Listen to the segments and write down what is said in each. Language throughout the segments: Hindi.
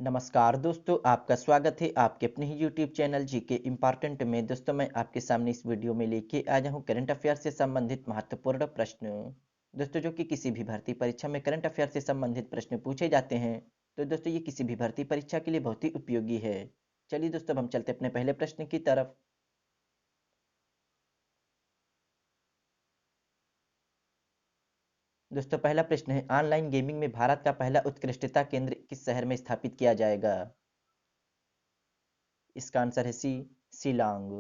नमस्कार दोस्तों, आपका स्वागत है आपके अपने ही यूट्यूब चैनल जीके इम्पॉर्टेंट में। दोस्तों, मैं आपके सामने इस वीडियो में लेके आया हूँ करंट अफेयर से संबंधित महत्वपूर्ण प्रश्न। दोस्तों, जो कि किसी भी भर्ती परीक्षा में करंट अफेयर से संबंधित प्रश्न पूछे जाते हैं, तो दोस्तों ये किसी भी भर्ती परीक्षा के लिए बहुत ही उपयोगी है। चलिए दोस्तों, अब हम चलते अपने पहले प्रश्न की तरफ। दोस्तों, पहला प्रश्न है, ऑनलाइन गेमिंग में भारत का पहला उत्कृष्टता केंद्र किस शहर में स्थापित किया जाएगा? इसका आंसर है सी, शिलांग।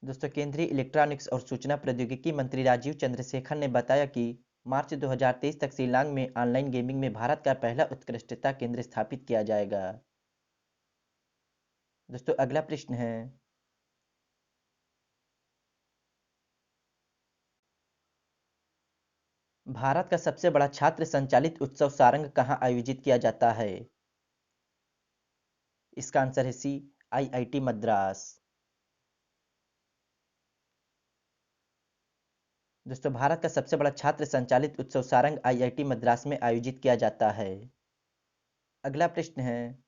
दोस्तों, केंद्रीय इलेक्ट्रॉनिक्स और सूचना प्रौद्योगिकी मंत्री राजीव चंद्रशेखर ने बताया कि मार्च 2023 तक शिलांग में ऑनलाइन गेमिंग में भारत का पहला उत्कृष्टता केंद्र स्थापित किया जाएगा। दोस्तों, अगला प्रश्न है, भारत का सबसे बड़ा छात्र संचालित उत्सव सारंग कहाँ आयोजित किया जाता है? इसका आंसर है सी, आईआईटी मद्रास। दोस्तों, भारत का सबसे बड़ा छात्र संचालित उत्सव सारंग आईआईटी मद्रास में आयोजित किया जाता है। अगला प्रश्न है,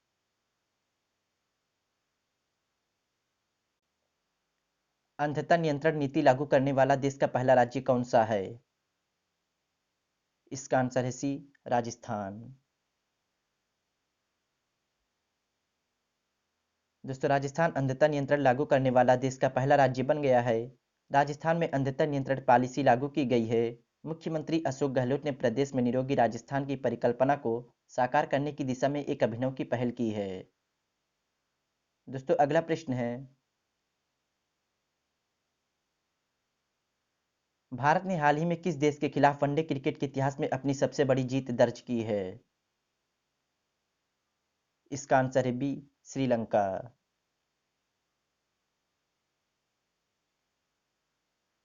अंधता नियंत्रण नीति लागू करने वाला देश का पहला राज्य कौन सा है? इसका आंसर है सी, राजस्थान। दोस्तों, राजस्थान अंधता नियंत्रण लागू करने वाला देश का पहला राज्य बन गया है। राजस्थान में अंधता नियंत्रण पॉलिसी लागू की गई है। मुख्यमंत्री अशोक गहलोत ने प्रदेश में निरोगी राजस्थान की परिकल्पना को साकार करने की दिशा में एक अभिनव की पहल की है। दोस्तों, अगला प्रश्न है, भारत ने हाल ही में किस देश के खिलाफ वनडे क्रिकेट के इतिहास में अपनी सबसे बड़ी जीत दर्ज की है? इसका आंसर है बी, श्रीलंका।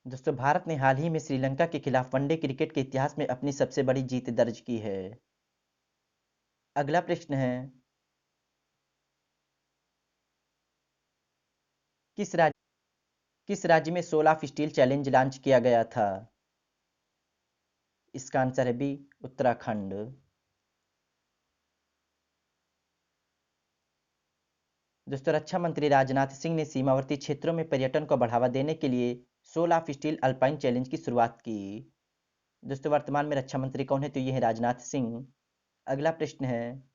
दोस्तों, भारत ने हाल ही में श्रीलंका के खिलाफ वनडे क्रिकेट के इतिहास में अपनी सबसे बड़ी जीत दर्ज की है। अगला प्रश्न है, किस राज्य किस राज्य में सोलाफ स्टील चैलेंज लॉन्च किया गया था? इसका आंसर है बी, उत्तराखंड। दोस्तों, रक्षा मंत्री राजनाथ सिंह ने सीमावर्ती क्षेत्रों में पर्यटन को बढ़ावा देने के लिए सोलाफ स्टील अल्पाइन चैलेंज की शुरुआत की। दोस्तों, वर्तमान में रक्षा मंत्री कौन है? तो ये है राजनाथ सिंह। अगला प्रश्न है,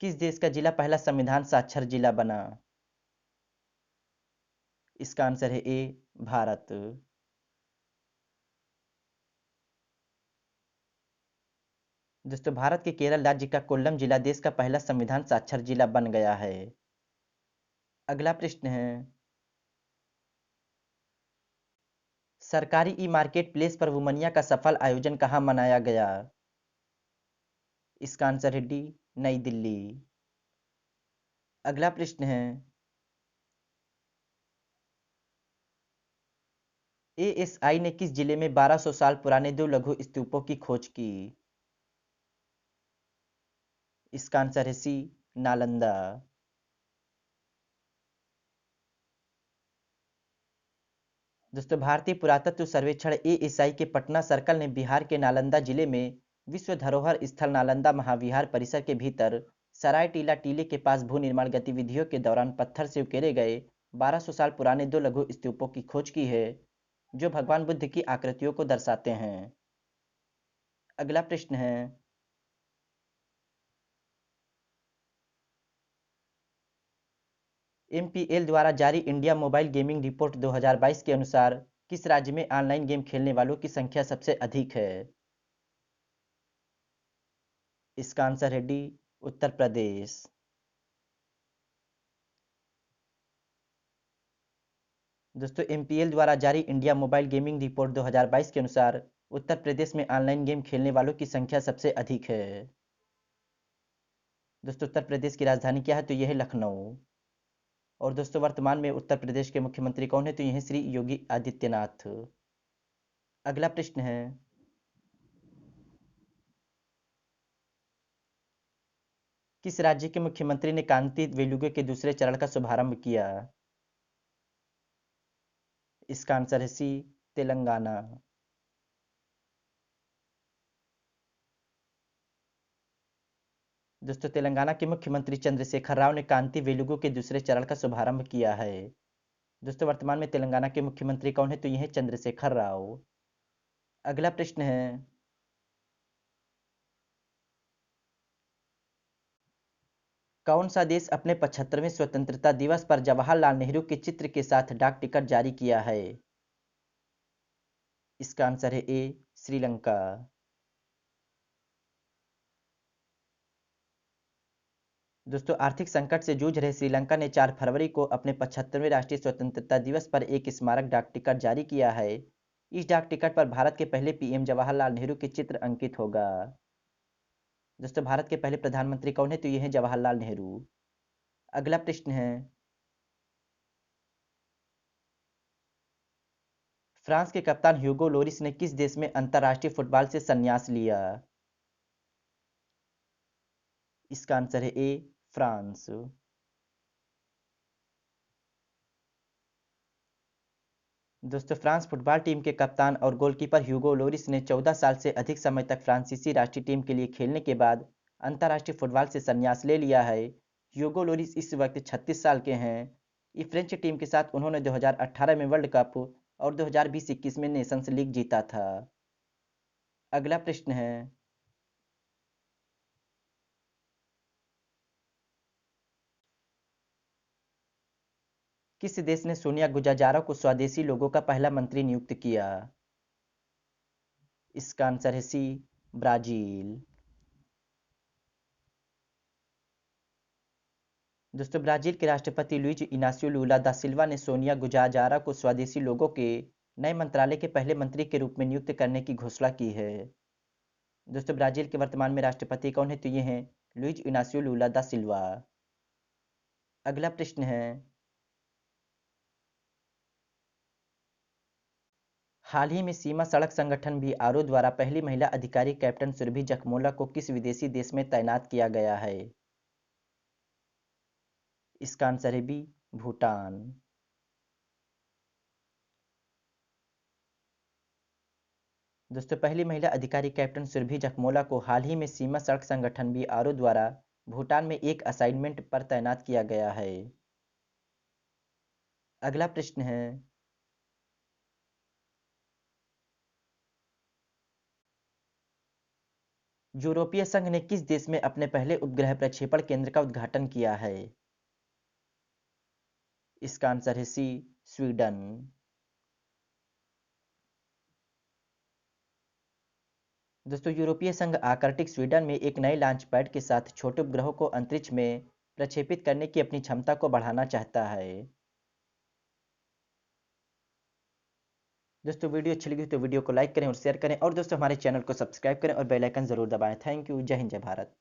किस देश का जिला पहला संविधान साक्षर जिला बना? इसका आंसर है ए, भारत। दोस्तों, भारत के केरल राज्य का कोल्लम जिला देश का पहला संविधान साक्षर जिला बन गया है। अगला प्रश्न है, सरकारी ई मार्केट प्लेस पर वुमनिया का सफल आयोजन कहाँ मनाया गया? इसका आंसर है डी, नई दिल्ली। अगला प्रश्न है, एएसआई ने किस जिले में 1200 साल पुराने दो लघु स्तूपों की खोज की? इसका आंसर है सी, नालंदा। दोस्तों, भारतीय पुरातत्व सर्वेक्षण एएसआई के पटना सर्कल ने बिहार के नालंदा जिले में विश्व धरोहर स्थल नालंदा महाविहार परिसर के भीतर सराय टीला टीले के पास भू निर्माण गतिविधियों के दौरान पत्थर से उकेरे गए 1200 साल पुराने दो लघु स्तूपों की खोज की है, जो भगवान बुद्ध की आकृतियों को दर्शाते हैं। अगला प्रश्न है, एमपीएल द्वारा जारी इंडिया मोबाइल गेमिंग रिपोर्ट 2022 के अनुसार किस राज्य में ऑनलाइन गेम खेलने वालों की संख्या सबसे अधिक है? इसका आंसर है डी, उत्तर प्रदेश। दोस्तों, एमपीएल द्वारा जारी इंडिया मोबाइल गेमिंग रिपोर्ट 2022 के अनुसार उत्तर प्रदेश में ऑनलाइन गेम खेलने वालों की संख्या सबसे अधिक है। दोस्तों, उत्तर प्रदेश की राजधानी क्या है? तो यह है लखनऊ। और दोस्तों, वर्तमान में उत्तर प्रदेश के मुख्यमंत्री कौन है? तो यह है श्री योगी आदित्यनाथ। अगला प्रश्न है, किस राज्य के मुख्यमंत्री ने कांति वेलुगो के दूसरे चरण का शुभारंभ किया? इसका आंसर है सी, तेलंगाना। दोस्तों तेलंगाना के मुख्यमंत्री चंद्रशेखर राव ने कांति वेलुगु के दूसरे चरण का शुभारंभ किया है। दोस्तों वर्तमान में तेलंगाना के मुख्यमंत्री कौन है, तो ये है चंद्रशेखर राव। अगला प्रश्न है, कौन सा देश अपने 75वें स्वतंत्रता दिवस पर जवाहरलाल नेहरू के चित्र के साथ डाक टिकट जारी किया है? इसका आंसर है ए, श्रीलंका। दोस्तों आर्थिक संकट से जूझ रहे श्रीलंका ने 4 फरवरी को अपने 75वें राष्ट्रीय स्वतंत्रता दिवस पर एक स्मारक डाक टिकट जारी किया है। इस डाक टिकट पर भारत के पहले पीएम जवाहरलाल नेहरू के चित्र अंकित होगा। दोस्तों भारत के पहले प्रधानमंत्री कौन है, तो ये है जवाहरलाल नेहरू। अगला प्रश्न है, फ्रांस के कप्तान ह्यूगो लोरिस ने किस देश में अंतर्राष्ट्रीय फुटबॉल से संन्यास लिया? इसका आंसर है ए, फ्रांस। दोस्तों फ्रांस फुटबॉल टीम के कप्तान और गोलकीपर ह्यूगो लोरिस ने 14 साल से अधिक समय तक फ्रांसीसी राष्ट्रीय टीम के लिए खेलने के बाद अंतर्राष्ट्रीय फुटबॉल से संन्यास ले लिया है। ह्यूगो लोरिस इस वक्त 36 साल के हैं। ये फ्रेंच टीम के साथ उन्होंने 2018 में वर्ल्ड कप और 2020-21 में नेशंस लीग जीता था। अगला प्रश्न है, किस देश ने सोनिया गुजजारो को स्वदेशी लोगों का पहला मंत्री नियुक्त किया? इसका आंसर है सी, ब्राजील। दोस्तों ब्राजील के राष्ट्रपति लुइज इनासियो लूला दा सिल्वा ने सोनिया गुजाजारा को स्वदेशी लोगों के नए मंत्रालय के पहले मंत्री के रूप में नियुक्त करने की घोषणा की है। दोस्तों ब्राजील के वर्तमान में राष्ट्रपति कौन है, तो ये हैं लुइज इनासियो लूला दा सिल्वा। अगला प्रश्न है, हाल ही में सीमा सड़क संगठन बीआरओ द्वारा पहली महिला अधिकारी कैप्टन सुरभि जखमोला को किस विदेशी देश में तैनात किया गया है? इसका आंसर है बी, भूटान। दोस्तों पहली महिला अधिकारी कैप्टन सुरभि जखमोला को हाल ही में सीमा सड़क संगठन बीआरओ द्वारा भूटान में एक असाइनमेंट पर तैनात किया गया है। अगला प्रश्न है, यूरोपीय संघ ने किस देश में अपने पहले उपग्रह प्रक्षेपण केंद्र का उद्घाटन किया है? इसका आंसर है सी, स्वीडन। दोस्तों यूरोपीय संघ आर्कटिक स्वीडन में एक नए लॉन्च पैड के साथ छोटे उपग्रहों को अंतरिक्ष में प्रक्षेपित करने की अपनी क्षमता को बढ़ाना चाहता है। दोस्तों वीडियो अच्छी लगी तो वीडियो को लाइक करें और शेयर करें, और दोस्तों हमारे चैनल को सब्सक्राइब करें और बेल आइकन जरूर दबाएं। Thank you. जय हिंद, जय भारत।